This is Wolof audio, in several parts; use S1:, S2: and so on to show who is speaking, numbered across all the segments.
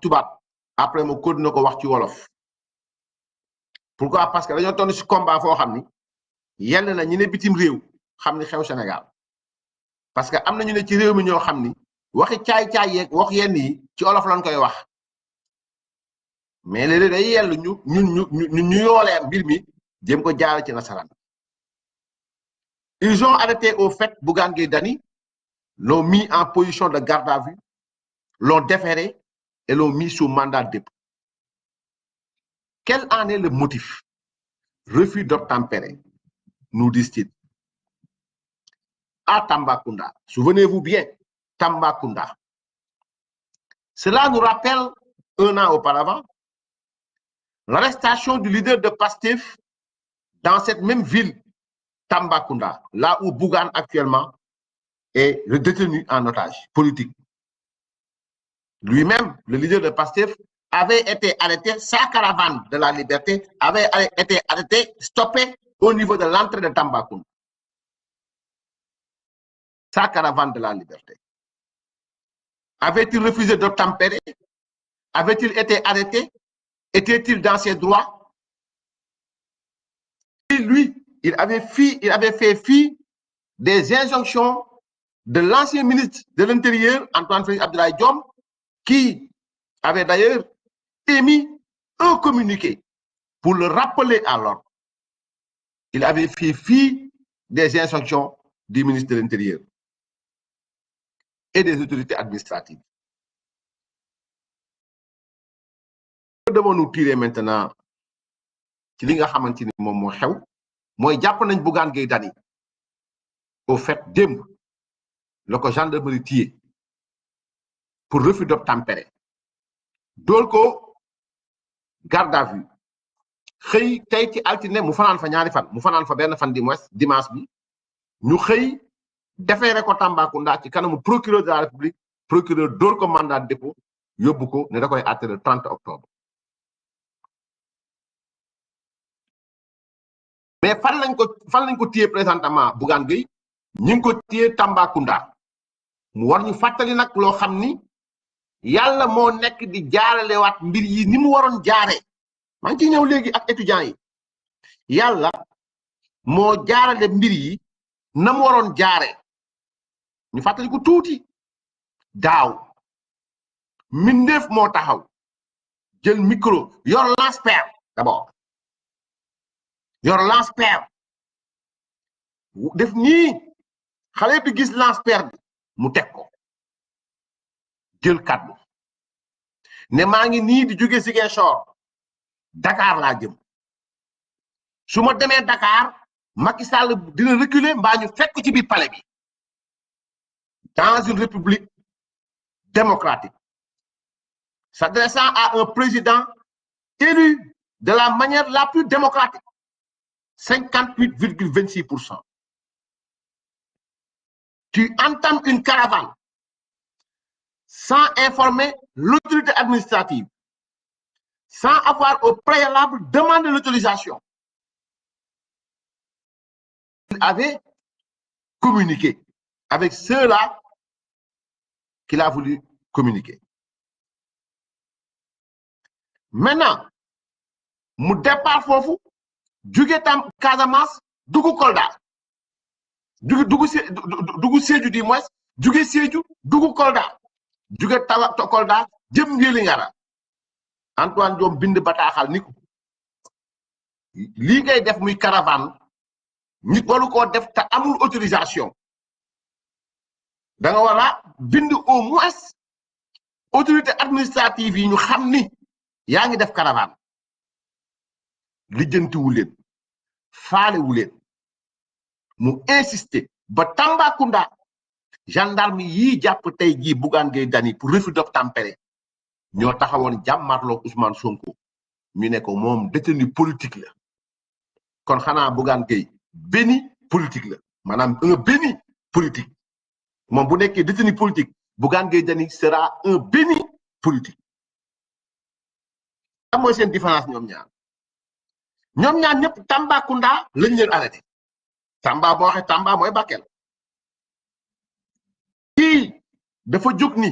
S1: tubaab après mu continué ko wax ci wolof pourquoi parce que dañoo toll ci combat foo xam ni yell na ñu ne bitim réew xam ni xew Sénégal parce que am na ñu ne ci réew mi ñoo xam ni waxi caay-caay yeeg wax yenn yi ci olof lañ koy wax mais léeg-léeg day yell ñu yoolee mbir mi jéem ko jaare ci nasaraan ils ont arrêté au fait Bougane Gueye Dany l'ont mis en position de garde à vue l'ont déféré et l'ont mis sous mandat de dépôt. Quel en est le motif? Refus d'obtempérer, nous disent-ils. À Tambacounda, souvenez-vous bien, Tambacounda. Cela nous rappelle un an auparavant l'arrestation du leader de Pastef dans cette même ville, Tambacounda, là où Bougane actuellement est le détenu en otage politique. Lui-même, le leader de Pastef, avait été arrêté, sa caravane de la liberté avait été arrêtée, stoppée au niveau de l'entrée de Tambacounda. Sa caravane de la liberté. Avait-il refusé d'obtempérer? Avait-il été arrêté? Était-il dans ses droits? Et lui, il avait fait fi des injonctions de l'ancien ministre de l'Intérieur, Antoine Félix Abdoulaye Diome, qui avait d'ailleurs émis un communiqué pour le rappeler à l'ordre. Il avait fait fi des instructions du ministre de l'Intérieur et des autorités administratives. Que devons-nous tirer maintenant ci li nga xamante ni moom moo xew mooy jàpp nañ Bougane Gueye Dany au fait démb la ko gendarmerie téye pour refus d'obtempérer dool ko garde à vue xëy tey ci altine mu fanaan fa ñaari fan mu fanaan fa benn fan dimanche bi ñu xëy defeere ko Tambacounda ci kanamu procureur de la République procureur dóor ko mandat de dépôt yóbbu ko ne da koy àtte le 30 octobre mais fan lañ ko téye présentement Bougane Gueye ñu ngi ko téye Tambacounda mu war ñu fàttali nag loo xam ni yàlla moo nekk di jaaralewaat mbir yi ni mu waroon jaaree maa ngi ciy ñëw léegi ak étudiants yi yàlla moo jaarale mbir yi na mu waroon jaaree ñu fàttali ko tuuti daaw mbindeef moo taxaw jël micro yor lance-pierre d'abord yor lance-pierre def nii xale bi gis lance-pierre bi mu teg ko jël kaddu ne maa ngi nii di jóge Ziguinchor Dakar laa jëm su ma demee Dakar Macky Sall dina reculer mbaa ñu fekk ci biir palais bi dans une république démocratique s'adressant à un président élu de la manière la plus démocratique 58,26%. Tu entames une caravane sans informer l'autorité administrative, sans avoir au préalable demandé l'autorisation. Il avait communiqué avec ceux-là qu'il a voulu communiquer. Maintenant, mu départ foofu jóge tam Casamance dugg Kolda dugg Sédhiou du moins jóge Sédhiou dugg Kolda jóge Kolda jëm Vélingara Antoine Diome bind bataaxal ni ko lii ngay def muy caravane nit waru koo def te amul autorisation da nga war a bind au moins autorité administrative yi ñu xam ni yaa ngi def caravane lijjantiwu leen faalewu leen mu insister ba Tambacounda gendarme yi jàpp tey jii Bougane Gueye Dany pour refus d'obtempérer ñoo taxawoon jàmmarloo Ousmane Sonko ñu ne ko moom détenu politique la kon xanaa Bougane Gueye béni politique la maanaam un béni politique moom bu nekkee détenu politique Bougane Gueye Dany sera un béni politique. am mooy seen différence ñoom ñaar ñëpp Tambacounda lañ leen arrêté Tamba boo waxee Tamba mooy Bakel kii dafa jóg ni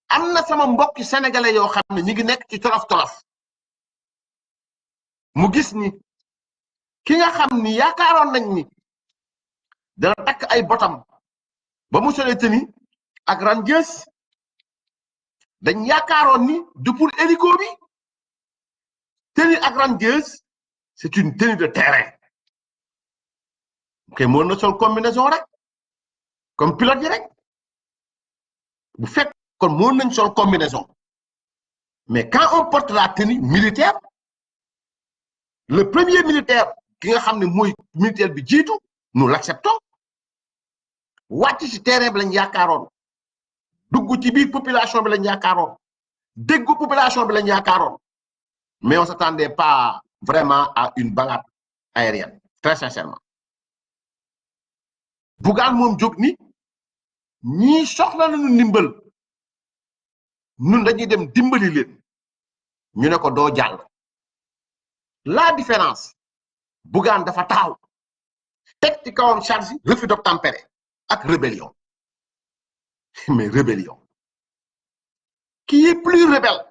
S1: am na sama mbokki sénégalais yoo xam ne ñi ngi nekk ci tolof-tolof mu gis ni ki nga xam ni yaakaaroon nañ ni dana takk ay botam ba mu solee tëni ak Rangers dañ yaakaaroon ni du pour hélico bi tenue ak Rangers c'est une tenue de terrain ok mën na sol combinaison rek comme pilote yi rek bu fekk kon mën nañ sol combinaison mais quand on porte la tenue militaire le premier militaire ki nga xam ne mooy militaire bi jiitu nous l'acceptons wàcc ci terrain bi lañ yaakaaroon dugg ci biir population bi lañ yaakaaroon déggu population bi lañ yaakaaroon mais on s'attendait pas vraiment à une balade aérienne très sincèrement Bougane moom jóg ni ñii soxla nañu ndimbal ñun dañuy dem dimbali leen ñu ne ko doo jàll la différence Bougane dafa taxaw teg ci kawam charge refus d'obtempérer ak rébellion mais rébellion qui est plus rebelle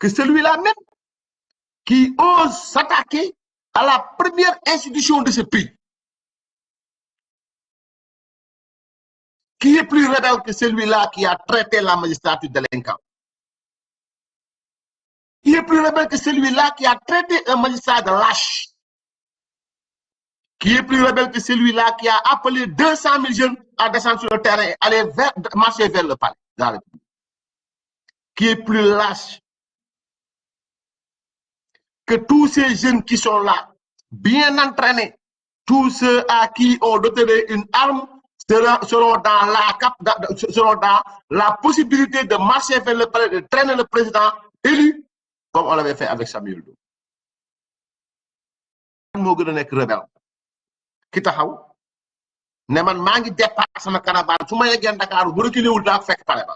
S1: que celui-là même qui ose s'attaquer à la première institution de ce pays, qui est plus rebelle que celui-là qui a traité la magistrature de délinquant, qui est plus rebelle que celui-là qui a traité un magistrat de lâche, qui est plus rebelle que celui-là qui a appelé 200 000 jeunes à descendre sur le terrain et aller marcher vers le palais de la République, qui est plus lâche que tous ces jeunes qui sont là, bien entraînés, tous ceux à qui on doté une arme seront dans la possibilité de marcher vers le palais, de traîner le président élu, comme on l'avait fait avec Samuel Doe. moo gën a nekk rebelle ki taxaw ne man maa ngi départ sama caravane su ma yeggee Dakar bu reculé wul daa fekk palais ba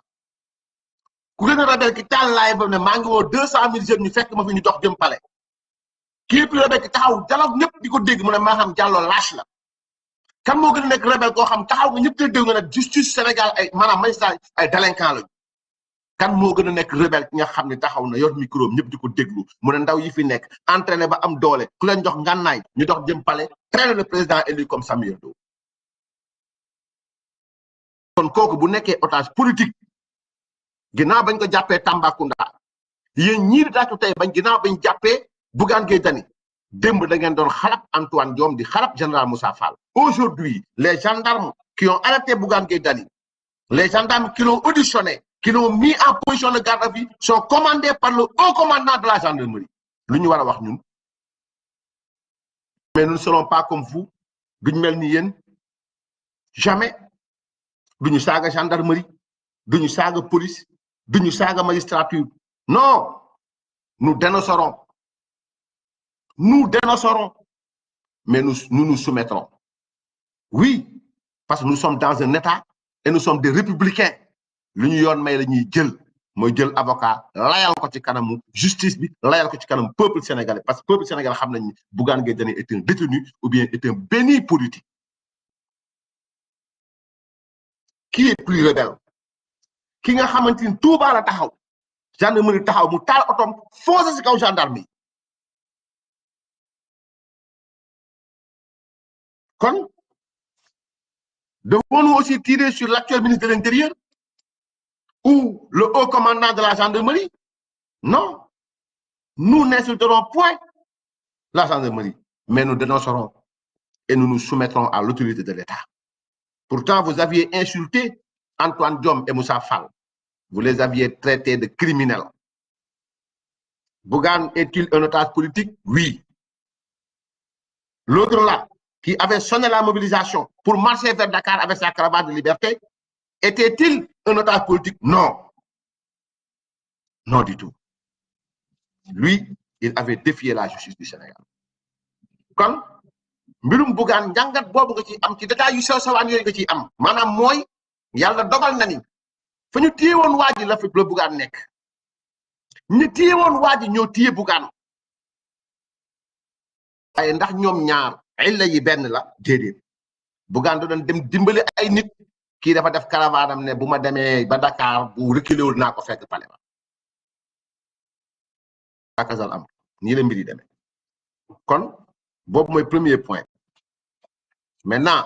S1: ku gën a rebelle ki taal laay ba ne maa ngi woo 200 000 jeunes ñu fekk ma fi ñu dox jëm palais kii plus rebelle ki taxaw dialogue ñëpp di ko dégg mu ne maa xam Diallo lâche la kan moo gën a nekk rebelle koo xam taxaw nga ñëpp di dégg nga ne justice Sénégal ay maanaam magistrat ay délinquant lañu kan moo gën a nekk rebelle ki nga xam ne taxaw na yor micro ñëpp di ko déglu mu ne ndaw yi fi nekk entraîné ba am doole ku leen jox ngànnaay ñu dox jëm palais traîner le président élu comme Samuel Doe kon kooku bu nekkee otage politique ginnaaw bañ ko jàppee Tambacounda yéen ñii di tàccu tey bañ ginnaaw bañ jàppee Bougane Gueye Dany démb da ngeen doon xalab Antoine Diome di xalab général Moussa Fall aujourd'hui les gendarmes qui ont arrêté Bougane Gueye Dany les gendarmes qui l'ont auditionné qui l'ont mis en position de garde à vue sont commandés par le haut commandant de la gendarmerie lu ñu war a wax ñun mais nous ne serons pas comme vous duñ mel ni yéen jamais duñu saaga gendarmerie duñu saaga police duñu saaga magistrature non nous dénoncerons mais nous nous soumettrons oui parce que nous sommes dans un état et nous sommes des républicains lu ñu yoon may la ñuy jël mooy jël avocat layal ko ci kanamu justice bi layal ko ci kanam peuple sénégalais parce que peuple sénégalais xam nañ ni Bougane Gueye Dany est un détenu ou bien est un béni politique qui est plus rebelle ki nga xamante ni Touba la taxaw gendarmerie taxaw mu taal otom foncé ci kaw gendarme yi kon devons-nous aussi tirer sur l'actuel ministre de l'Intérieur ou le haut commandant de la gendarmerie? Non. Nous n'insulterons point la gendarmerie, mais nous dénoncerons et nous nous soumettrons à l'autorité de l'État. Pourtant, vous aviez insulté Antoine Diome et Moussa Fall. Vous les aviez traités de criminels. Bougane est-il un otage politique? Oui. L'autre là, qui avait sonné la mobilisation pour marcher vers Dakar avec sa cravate de liberté, était-il un otage politique? Non. Non du tout. Lui, il avait défié la justice du Sénégal. Kon mbirum Bougane njàngat boobu nga ci am ci détail yu sew sewaan yooyu nga ciy am maanaam mooy yàlla dogal na ni fa ñu téye woon waa ji la fi la Bougane nekk ñu téye woon waa ji ñoo téye Bougane waaye ndax ñoom ñaar illa yi benn la déedéet Bougane da doon dem dimbali ay nit kii dafa def caravane am ne bu ma demee ba Dakar bu reculé wul naa ko fekk palais ba akasal am nii la mbir yi demee kon boobu mooy premier point maintenant